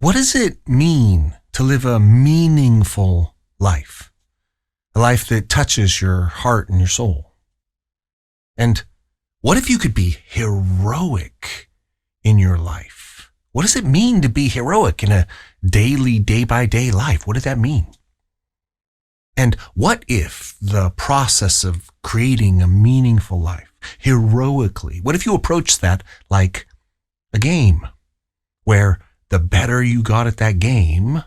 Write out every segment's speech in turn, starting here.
What does it mean to live a meaningful life? A life that touches your heart and your soul? And what if you could be heroic in your life? What does it mean to be heroic in a daily, day-by-day life? What does that mean? And what if the process of creating a meaningful life heroically, what if you approach that like a game where the better you got at that game,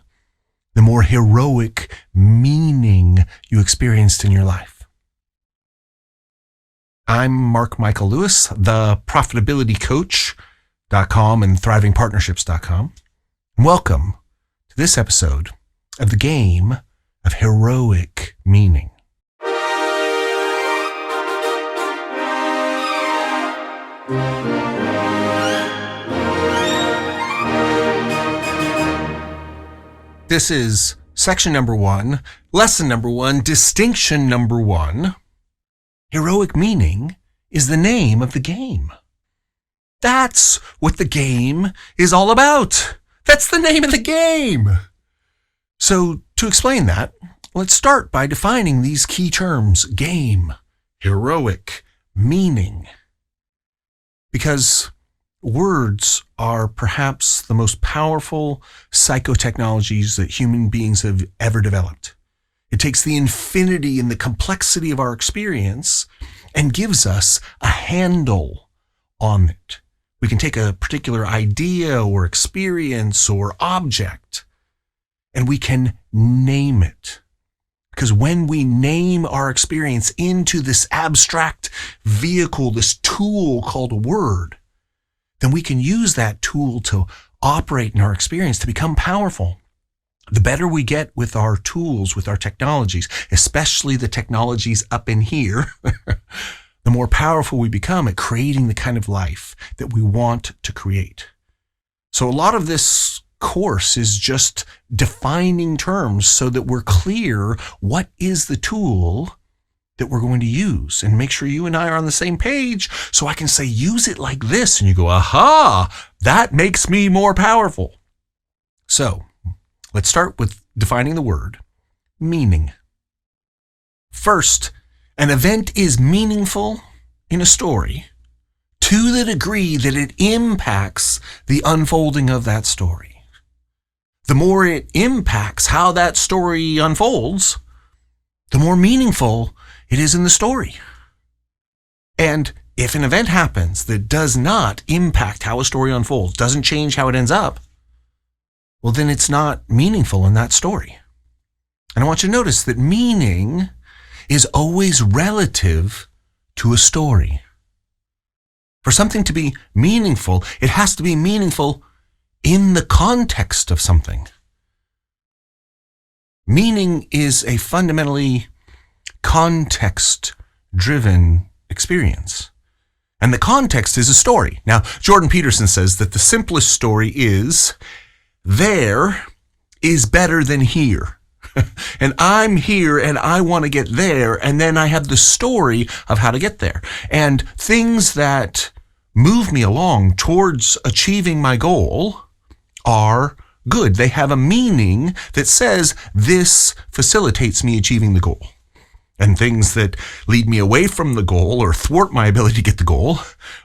the more heroic meaning you experienced in your life? I'm Mark Michael Lewis, the profitabilitycoach.com and thrivingpartnerships.com. Welcome to this episode of the game of heroic meaning. This is section number 1, lesson number 1, distinction number 1. Heroic meaning is the name of the game. That's what the game is all about. That's the name of the game. So to explain that, let's start by defining these key terms: game, heroic, meaning. Because words are perhaps the most powerful psychotechnologies that human beings have ever developed. It takes the infinity and the complexity of our experience and gives us a handle on it. We can take a particular idea or experience or object and we can name it. Because when we name our experience into this abstract vehicle, this tool called a word, then we can use that tool to operate in our experience, to become powerful. The better we get with our tools, with our technologies, especially the technologies up in here, the more powerful we become at creating the kind of life that we want to create. So a lot of this course is just defining terms so that we're clear what is the tool that we're going to use, and make sure you and I are on the same page so I can say, use it like this. And you go, aha, that makes me more powerful. So let's start with defining the word meaning. First, an event is meaningful in a story to the degree that it impacts the unfolding of that story. The more it impacts how that story unfolds, the more meaningful it is in the story. And if an event happens that does not impact how a story unfolds, doesn't change how it ends up, well, then it's not meaningful in that story. And I want you to notice that meaning is always relative to a story. For something to be meaningful, it has to be meaningful in the context of something. Meaning is a fundamentally context-driven experience. And the context is a story. Now, Jordan Peterson says that the simplest story is, there is better than here. And I'm here and I want to get there, and then I have the story of how to get there. And things that move me along towards achieving my goal are good. They have a meaning that says this facilitates me achieving the goal. And things that lead me away from the goal or thwart my ability to get the goal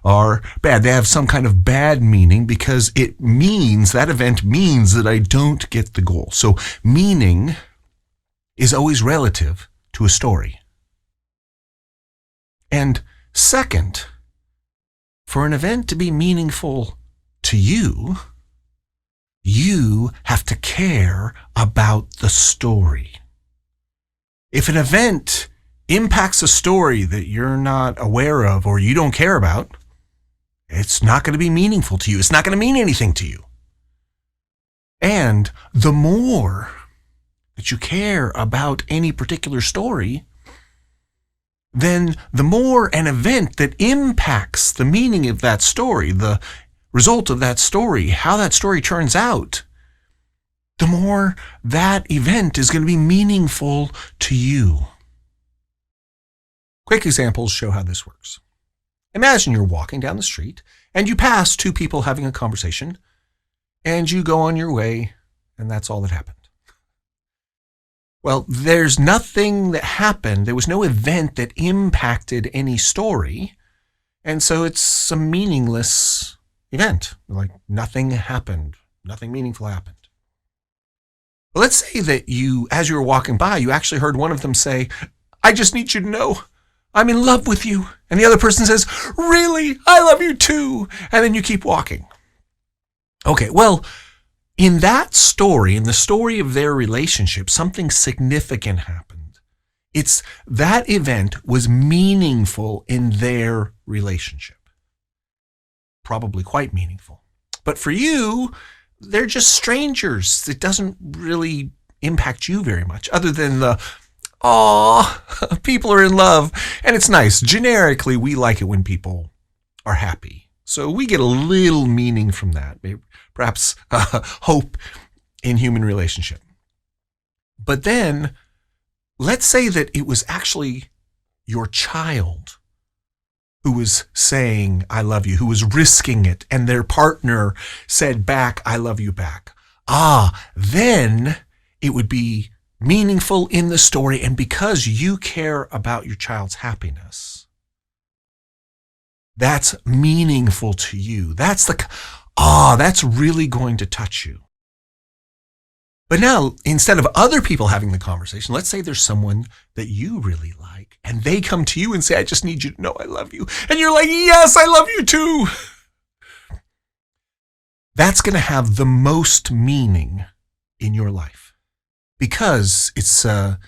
are bad. They have some kind of bad meaning because it means, that event means that I don't get the goal. So meaning is always relative to a story. And second, for an event to be meaningful to you, you have to care about the story. If an event impacts a story that you're not aware of or you don't care about, it's not going to be meaningful to you. It's not going to mean anything to you. And the more that you care about any particular story, then the more an event that impacts the meaning of that story, the result of that story, how that story turns out, the more that event is going to be meaningful to you. Quick examples show how this works. Imagine you're walking down the street and you pass two people having a conversation, and you go on your way, and that's all that happened. Well, there's nothing that happened. There was no event that impacted any story, and so it's a meaningless event. Like nothing happened. Nothing meaningful happened. Well, let's say that you, as you were walking by, you actually heard one of them say, "I just need you to know I'm in love with you." And the other person says, "Really? I love you too." And then you keep walking. Okay, well, in that story, in the story of their relationship, something significant happened. It's that event was meaningful in their relationship. Probably quite meaningful. But for you, they're just strangers. It doesn't really impact you very much, other than the, "Aw, people are in love." And it's nice. Generically, we like it when people are happy. So we get a little meaning from that. Maybe, perhaps hope in human relationship. But then, let's say that it was actually your child who was saying, "I love you," who was risking it, and their partner said back, "I love you" back. Then it would be meaningful in the story, and because you care about your child's happiness, that's meaningful to you. That's really going to touch you. But now, instead of other people having the conversation, let's say there's someone that you really like, and they come to you and say, "I just need you to know I love you." And you're like, "Yes, I love you too." That's going to have the most meaning in your life because it's a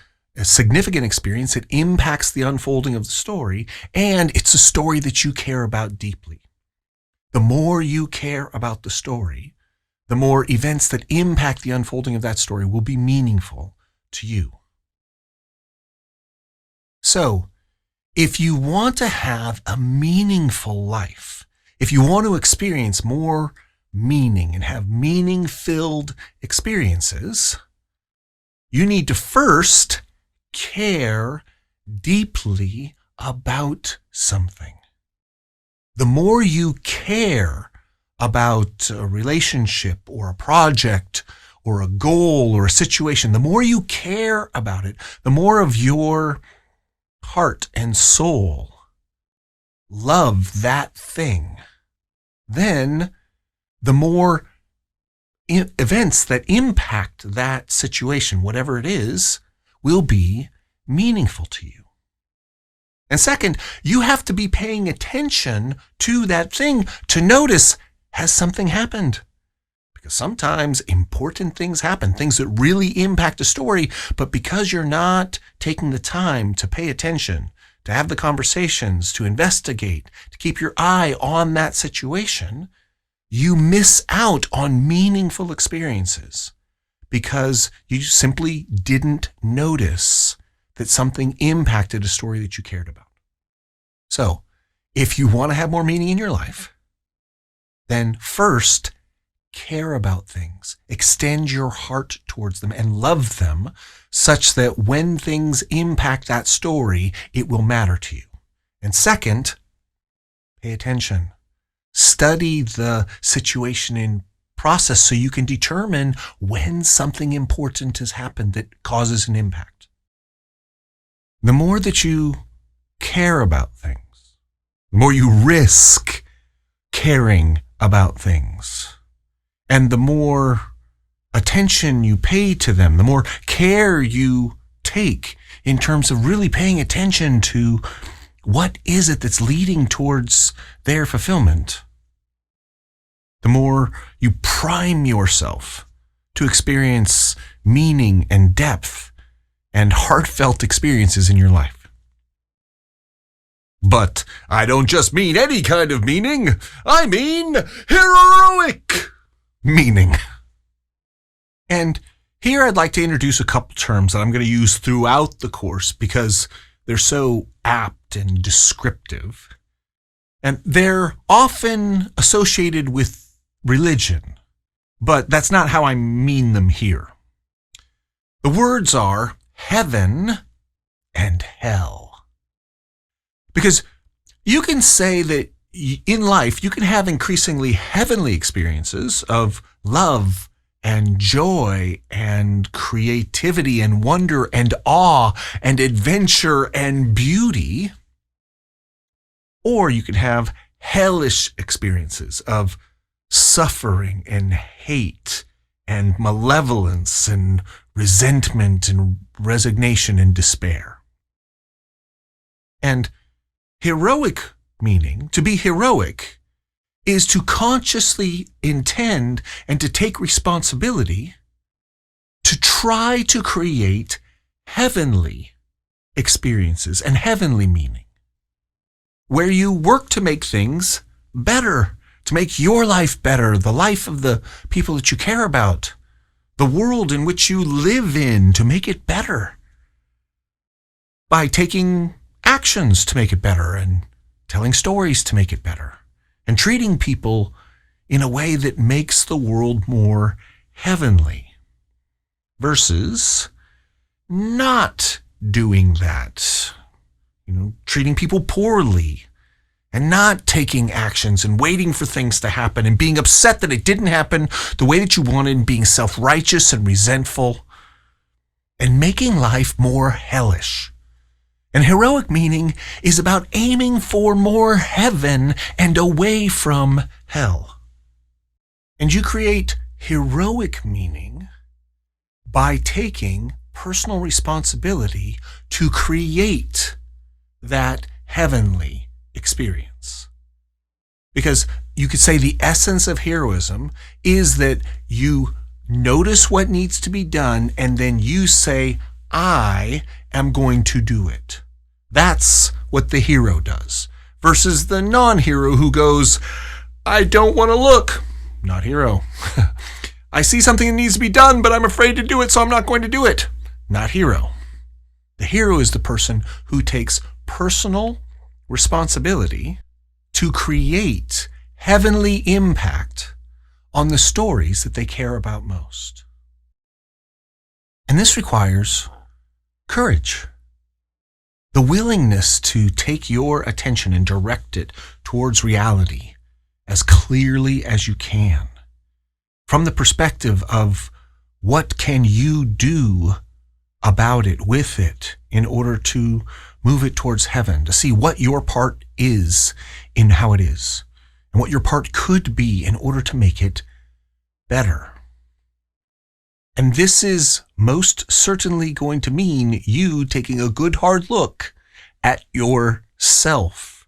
significant experience. It impacts the unfolding of the story, and it's a story that you care about deeply. The more you care about the story, the more events that impact the unfolding of that story will be meaningful to you. So, if you want to have a meaningful life, if you want to experience more meaning and have meaning-filled experiences, you need to first care deeply about something. The more you care about a relationship or a project or a goal or a situation, the more you care about it, the more of your heart and soul love that thing, then the more events that impact that situation, whatever it is, will be meaningful to you. And second, you have to be paying attention to that thing to notice, has something happened? Because sometimes important things happen, things that really impact a story, but because you're not taking the time to pay attention, to have the conversations, to investigate, to keep your eye on that situation, you miss out on meaningful experiences because you simply didn't notice that something impacted a story that you cared about. So, if you want to have more meaning in your life, then first, care about things. Extend your heart towards them and love them such that when things impact that story, it will matter to you. And second, pay attention. Study the situation in process so you can determine when something important has happened that causes an impact. The more that you care about things, the more you risk caring about things, and the more attention you pay to them, the more care you take in terms of really paying attention to what is it that's leading towards their fulfillment, the more you prime yourself to experience meaning and depth and heartfelt experiences in your life. But I don't just mean any kind of meaning. I mean heroic meaning. And here I'd like to introduce a couple terms that I'm going to use throughout the course because they're so apt and descriptive. And they're often associated with religion, but that's not how I mean them here. The words are heaven and hell. Because you can say that in life, you can have increasingly heavenly experiences of love and joy and creativity and wonder and awe and adventure and beauty. Or you can have hellish experiences of suffering and hate and malevolence and resentment and resignation and despair. And heroic meaning, to be heroic, is to consciously intend and to take responsibility to try to create heavenly experiences and heavenly meaning, where you work to make things better, to make your life better, the life of the people that you care about, the world in which you live in, to make it better, by taking actions to make it better and telling stories to make it better, and treating people in a way that makes the world more heavenly, versus not doing that, treating people poorly and not taking actions and waiting for things to happen and being upset that it didn't happen the way that you wanted and being self-righteous and resentful and making life more hellish. And heroic meaning is about aiming for more heaven and away from hell. And you create heroic meaning by taking personal responsibility to create that heavenly experience. Because you could say the essence of heroism is that you notice what needs to be done and then you say, I am going to do it. That's what the hero does. Versus the non-hero who goes, I don't want to look. Not hero. I see something that needs to be done, but I'm afraid to do it, so I'm not going to do it. Not hero. The hero is the person who takes personal responsibility to create heavenly impact on the stories that they care about most. And this requires courage. The willingness to take your attention and direct it towards reality as clearly as you can, from the perspective of what can you do about it, with it, in order to move it towards heaven, to see what your part is in how it is, and what your part could be in order to make it better. And this is most certainly going to mean you taking a good hard look at yourself,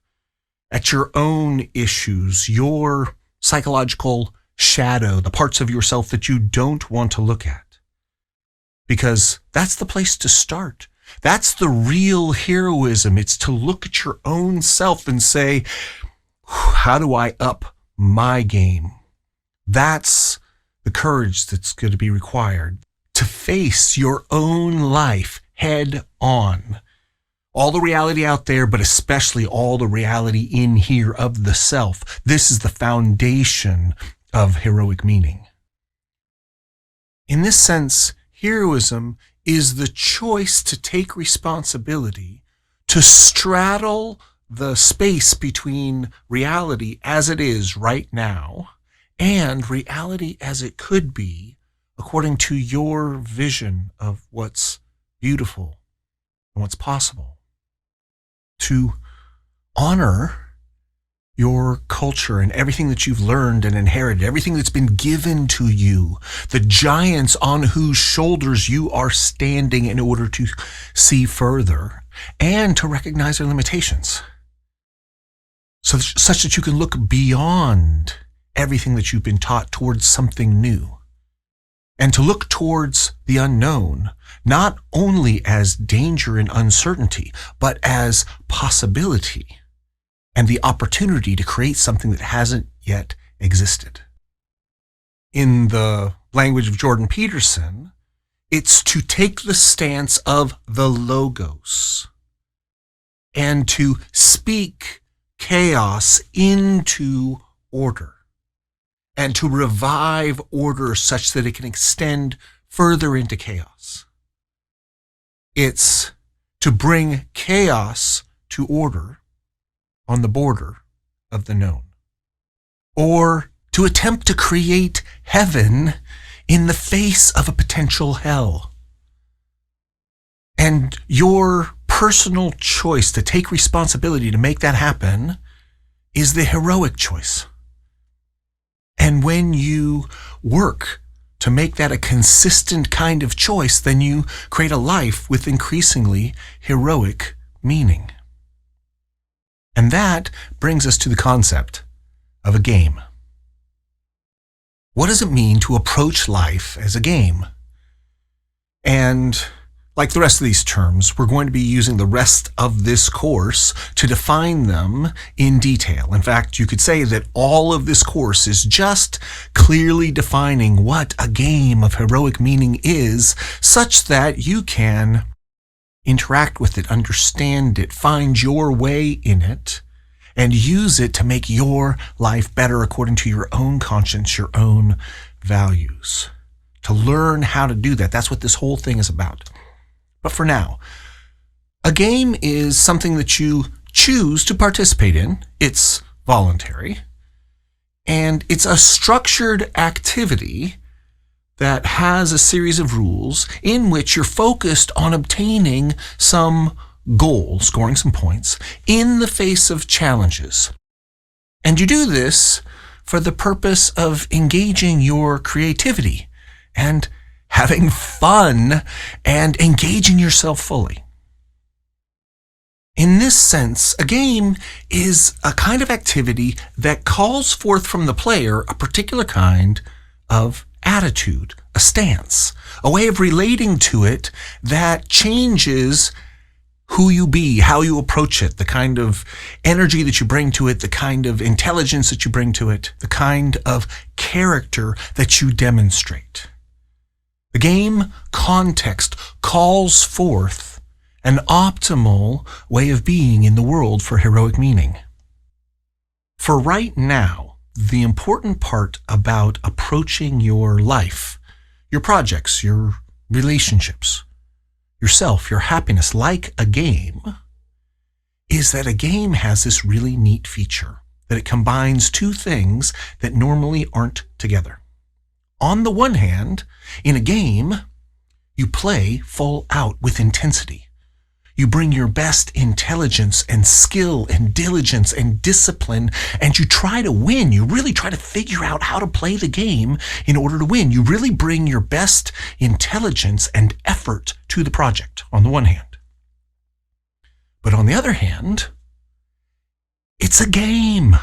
at your own issues, your psychological shadow, the parts of yourself that you don't want to look at. Because that's the place to start. That's the real heroism. It's to look at your own self and say, how do I up my game? That's the courage that's going to be required to face your own life head on. All the reality out there, but especially all the reality in here of the self. This is the foundation of heroic meaning. In this sense, heroism is the choice to take responsibility, to straddle the space between reality as it is right now and reality as it could be according to your vision of what's beautiful and what's possible. To honor your culture and everything that you've learned and inherited, everything that's been given to you, the giants on whose shoulders you are standing in order to see further, and to recognize their limitations, such that you can look beyond everything that you've been taught towards something new, and to look towards the unknown, not only as danger and uncertainty, but as possibility and the opportunity to create something that hasn't yet existed. In the language of Jordan Peterson, it's to take the stance of the logos and to speak chaos into order and to revive order such that it can extend further into chaos. It's to bring chaos to order on the border of the known, or to attempt to create heaven in the face of a potential hell. And your personal choice to take responsibility to make that happen is the heroic choice. And when you work to make that a consistent kind of choice, then you create a life with increasingly heroic meaning. And that brings us to the concept of a game. What does it mean to approach life as a game? And like the rest of these terms, we're going to be using the rest of this course to define them in detail. In fact, you could say that all of this course is just clearly defining what a game of heroic meaning is, such that you can interact with it, understand it, find your way in it, and use it to make your life better according to your own conscience, your own values. To learn how to do that, that's what this whole thing is about. But for now, a game is something that you choose to participate in. It's voluntary. And it's a structured activity that has a series of rules in which you're focused on obtaining some goal, scoring some points, in the face of challenges. And you do this for the purpose of engaging your creativity and having fun and engaging yourself fully. In this sense, a game is a kind of activity that calls forth from the player a particular kind of attitude, a stance, a way of relating to it that changes who you be, how you approach it, the kind of energy that you bring to it, the kind of intelligence that you bring to it, the kind of character that you demonstrate. The game context calls forth an optimal way of being in the world for heroic meaning. For right now, the important part about approaching your life, your projects, your relationships, yourself, your happiness like a game, is that a game has this really neat feature, that it combines two things that normally aren't together. On the one hand, in a game, you play full out with intensity. You bring your best intelligence and skill and diligence and discipline, and you try to win. You really try to figure out how to play the game in order to win. You really bring your best intelligence and effort to the project, on the one hand. But on the other hand, it's a game.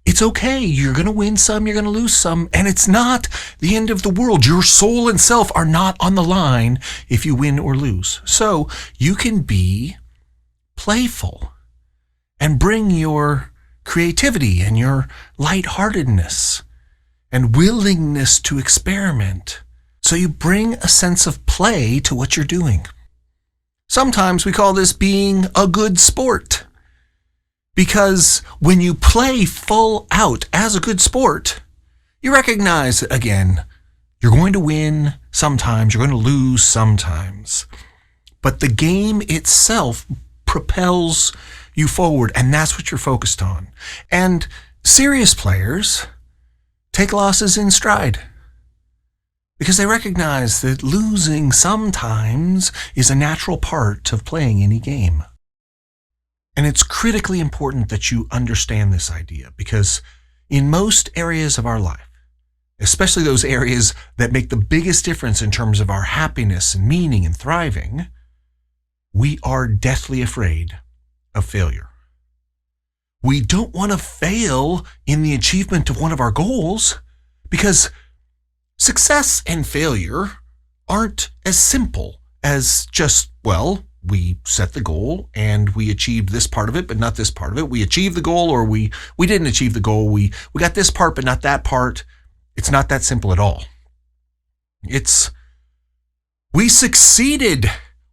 It's okay. You're going to win some, you're going to lose some, and it's not the end of the world. Your soul and self are not on the line if you win or lose. So you can be playful and bring your creativity and your lightheartedness and willingness to experiment. So you bring a sense of play to what you're doing. Sometimes we call this being a good sport. Because when you play full out as a good sport, you recognize that, again, you're going to win sometimes, you're going to lose sometimes. But the game itself propels you forward, and that's what you're focused on. And serious players take losses in stride, because they recognize that losing sometimes is a natural part of playing any game. And it's critically important that you understand this idea, because in most areas of our life, especially those areas that make the biggest difference in terms of our happiness and meaning and thriving, we are deathly afraid of failure. We don't want to fail in the achievement of one of our goals, because success and failure aren't as simple as just, well, we set the goal and we achieved this part of it, but not this part of it. We achieved the goal, or we didn't achieve the goal. We got this part, but not that part. It's not that simple at all. It's, we succeeded.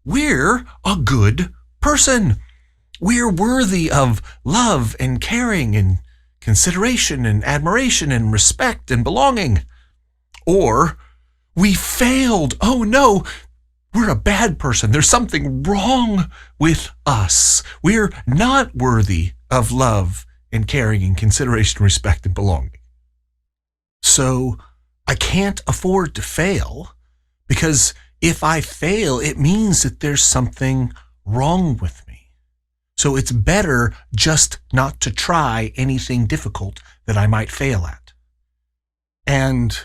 We're a good person. We're worthy of love and caring and consideration and admiration and respect and belonging. Or we failed. Oh no, we're a bad person. There's something wrong with us. We're not worthy of love and caring and consideration, respect, and belonging. So I can't afford to fail, because if I fail, it means that there's something wrong with me. So it's better just not to try anything difficult that I might fail at. And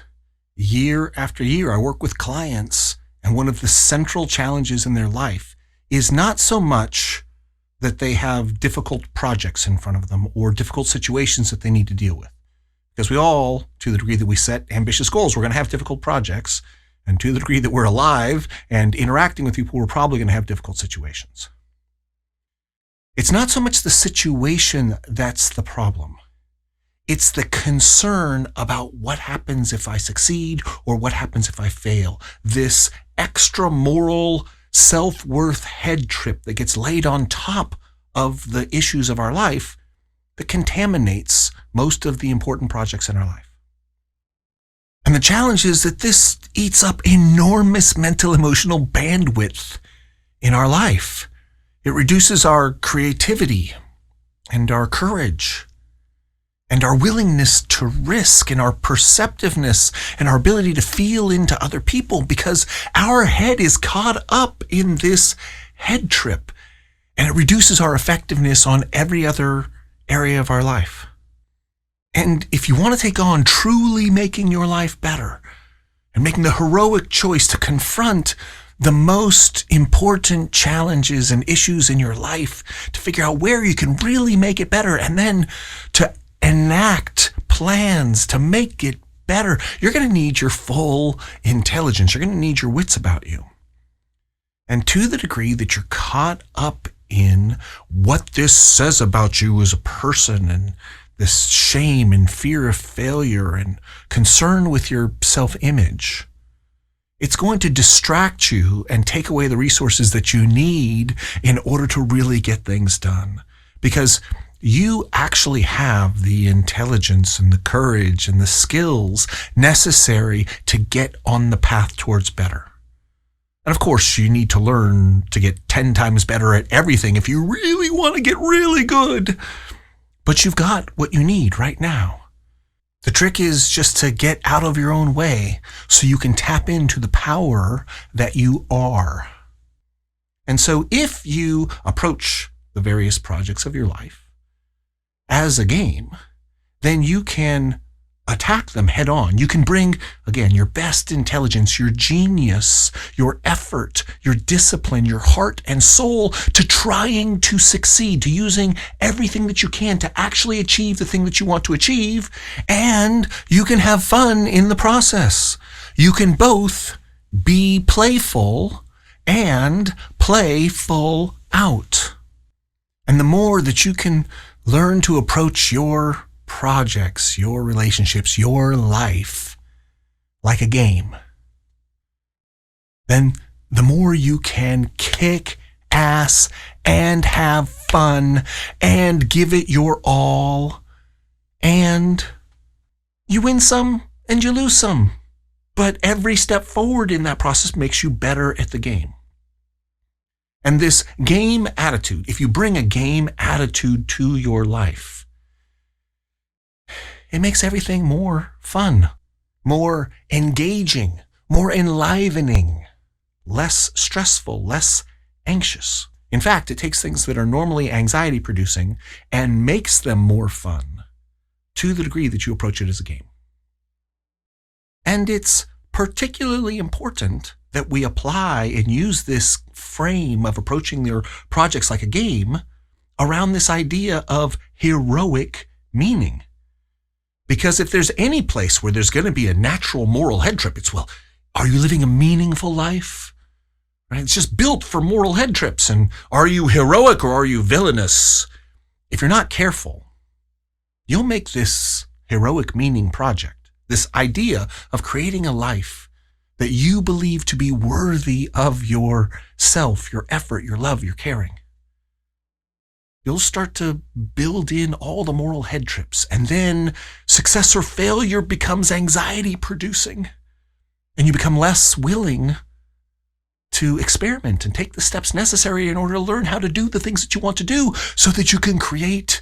year after year, I work with clients, and one of the central challenges in their life is not so much that they have difficult projects in front of them or difficult situations that they need to deal with. Because we all, to the degree that we set ambitious goals, we're going to have difficult projects. And to the degree that we're alive and interacting with people, we're probably going to have difficult situations. It's not so much the situation that's the problem. It's the concern about what happens if I succeed or what happens if I fail. This extra moral self-worth head trip that gets laid on top of the issues of our life that contaminates most of the important projects in our life. And the challenge is that this eats up enormous mental, emotional bandwidth in our life. It reduces our creativity and our courage and our willingness to risk and our perceptiveness and our ability to feel into other people, because our head is caught up in this head trip, and it reduces our effectiveness on every other area of our life. And if you want to take on truly making your life better and making the heroic choice to confront the most important challenges and issues in your life, to figure out where you can really make it better, and then to enact plans to make it better, you're going to need your full intelligence. You're going to need your wits about you. And to the degree that you're caught up in what this says about you as a person, and this shame and fear of failure and concern with your self-image, it's going to distract you and take away the resources that you need in order to really get things done. Because you actually have the intelligence and the courage and the skills necessary to get on the path towards better. And of course, you need to learn to get 10 times better at everything if you really want to get really good. But you've got what you need right now. The trick is just to get out of your own way so you can tap into the power that you are. And so if you approach the various projects of your life as a game, then you can attack them head on. You can bring, again, your best intelligence, your genius, your effort, your discipline, your heart and soul to trying to succeed, to using everything that you can to actually achieve the thing that you want to achieve. And you can have fun in the process. You can both be playful and play full out. And the more that you can learn to approach your projects, your relationships, your life like a game, then the more you can kick ass and have fun and give it your all, and you win some and you lose some. But every step forward in that process makes you better at the game. And this game attitude, if you bring a game attitude to your life, it makes everything more fun, more engaging, more enlivening, less stressful, less anxious. In fact, it takes things that are normally anxiety-producing and makes them more fun to the degree that you approach it as a game. And it's particularly important that we apply and use this frame of approaching your projects like a game around this idea of heroic meaning. Because if there's any place where there's going to be a natural moral head trip, it's, well, are you living a meaningful life? Right? It's just built for moral head trips. And are you heroic or are you villainous? If you're not careful, you'll make this heroic meaning project, this idea of creating a life that you believe to be worthy of yourself, your effort, your love, your caring. You'll start to build in all the moral head trips, and then success or failure becomes anxiety producing, and you become less willing to experiment and take the steps necessary in order to learn how to do the things that you want to do so that you can create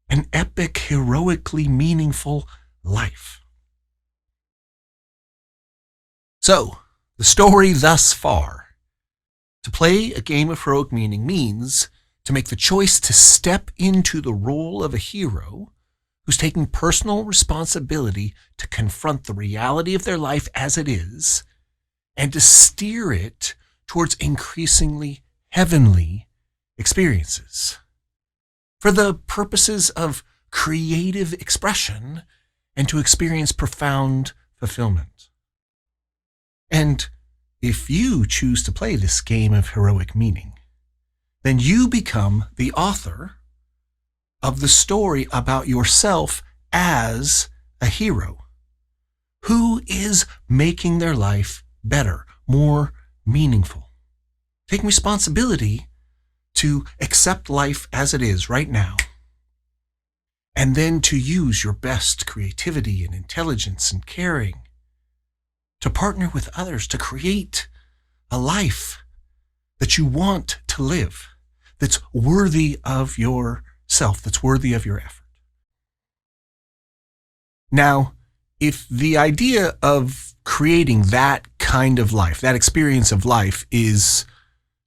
an epic, heroically meaningful life. So, the story thus far. To play a game of heroic meaning means to make the choice to step into the role of a hero who's taking personal responsibility to confront the reality of their life as it is and to steer it towards increasingly heavenly experiences for the purposes of creative expression and to experience profound fulfillment. And if you choose to play this game of heroic meaning, then you become the author of the story about yourself as a hero who is making their life better, more meaningful, taking responsibility to accept life as it is right now, and then to use your best creativity and intelligence and caring to partner with others to create a life that you want to live, that's worthy of yourself, that's worthy of your effort. Now, if the idea of creating that kind of life, that experience of life is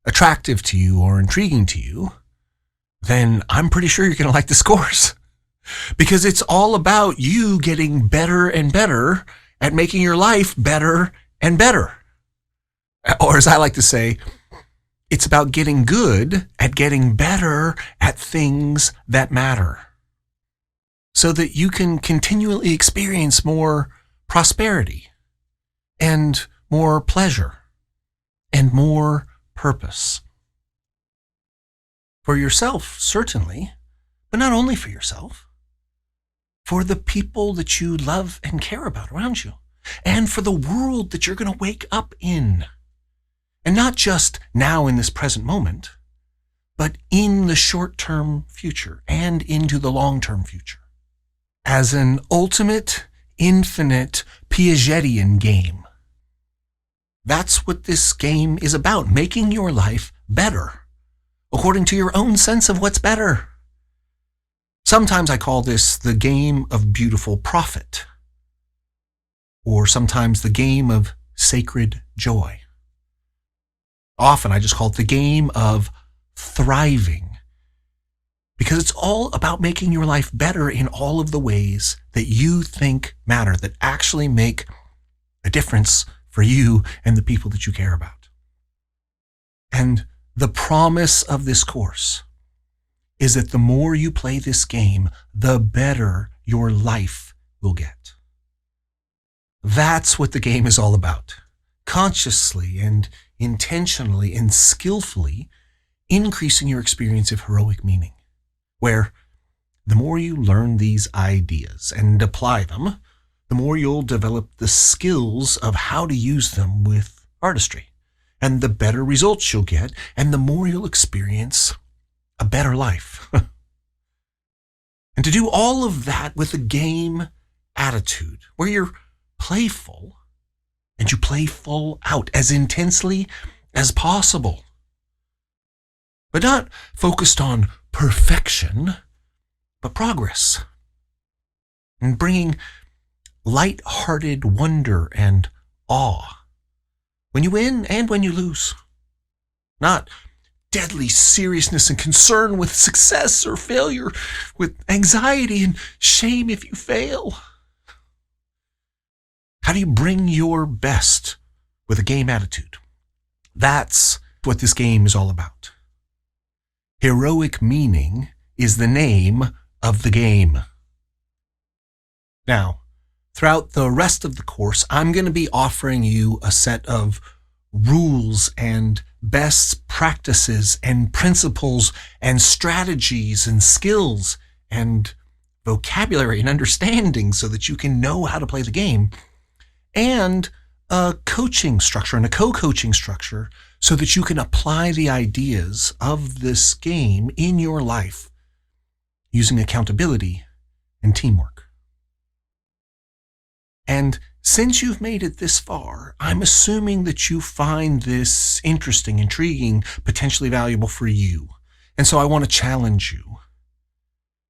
attractive to you or intriguing to you, then I'm pretty sure you're going to like this course because it's all about you getting better and better at making your life better and better. Or as I like to say, it's about getting good at getting better at things that matter so that you can continually experience more prosperity and more pleasure and more purpose. For yourself, certainly, but not only for yourself, for the people that you love and care about around you, and for the world that you're going to wake up in. And not just now in this present moment, but in the short-term future and into the long-term future. As an ultimate, infinite Piagetian game. That's what this game is about, making your life better, according to your own sense of what's better. Sometimes I call this the game of beautiful profit, or sometimes the game of sacred joy. Often I just call it the game of thriving, because it's all about making your life better in all of the ways that you think matter, that actually make a difference for you and the people that you care about. And the promise of this course is that the more you play this game, the better your life will get. That's what the game is all about. Consciously and intentionally and skillfully increasing your experience of heroic meaning, where the more you learn these ideas and apply them, the more you'll develop the skills of how to use them with artistry, and the better results you'll get, and the more you'll experience a better life. And to do all of that with a game attitude, where you're playful, and you play full out as intensely as possible, but not focused on perfection, but progress, and bringing light-hearted wonder and awe when you win and when you lose, not deadly seriousness and concern with success or failure, with anxiety and shame if you fail. How do you bring your best with a game attitude? That's what this game is all about. Heroic meaning is the name of the game. Now, throughout the rest of the course, I'm going to be offering you a set of rules and best practices and principles and strategies and skills and vocabulary and understanding so that you can know how to play the game, and a coaching structure and a co-coaching structure so that you can apply the ideas of this game in your life using accountability and teamwork. And since you've made it this far, I'm assuming that you find this interesting, intriguing, potentially valuable for you. And so I want to challenge you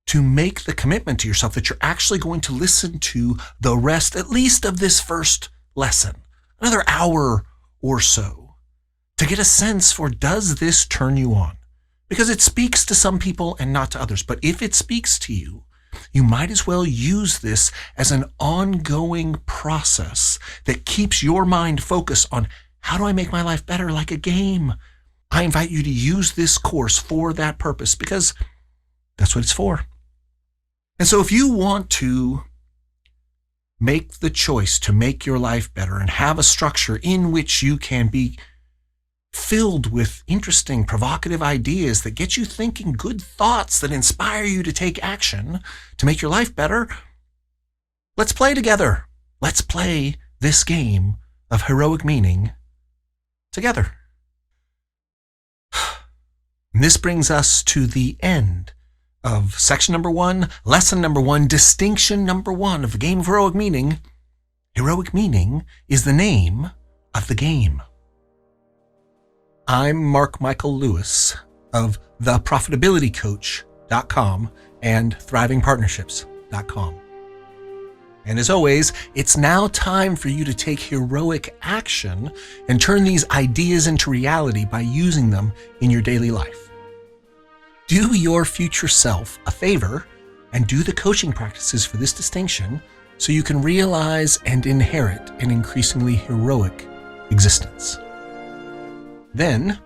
to make the commitment to yourself that you're actually going to listen to the rest, at least of this first lesson, another hour or so, to get a sense for, does this turn you on? Because it speaks to some people and not to others. But if it speaks to you, you might as well use this as an ongoing process that keeps your mind focused on, how do I make my life better, like a game? I invite you to use this course for that purpose, because that's what it's for. And so if you want to make the choice to make your life better and have a structure in which you can be filled with interesting, provocative ideas that get you thinking good thoughts that inspire you to take action to make your life better, let's play together. Let's play this game of heroic meaning together. And this brings us to the end of section number 1, lesson number 1, distinction number 1 of the game of heroic meaning. Heroic meaning is the name of the game. I'm Mark Michael Lewis of theprofitabilitycoach.com and thrivingpartnerships.com. And as always, it's now time for you to take heroic action and turn these ideas into reality by using them in your daily life. Do your future self a favor and do the coaching practices for this distinction so you can realize and inherit an increasingly heroic existence. Then,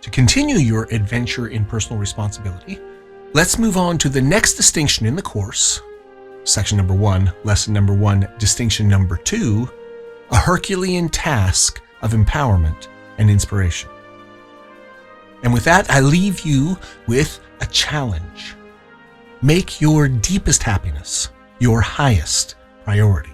to continue your adventure in personal responsibility, let's move on to the next distinction in the course, section number 1, lesson number 1, distinction number 2, a Herculean task of empowerment and inspiration. And with that, I leave you with a challenge. Make your deepest happiness your highest priority.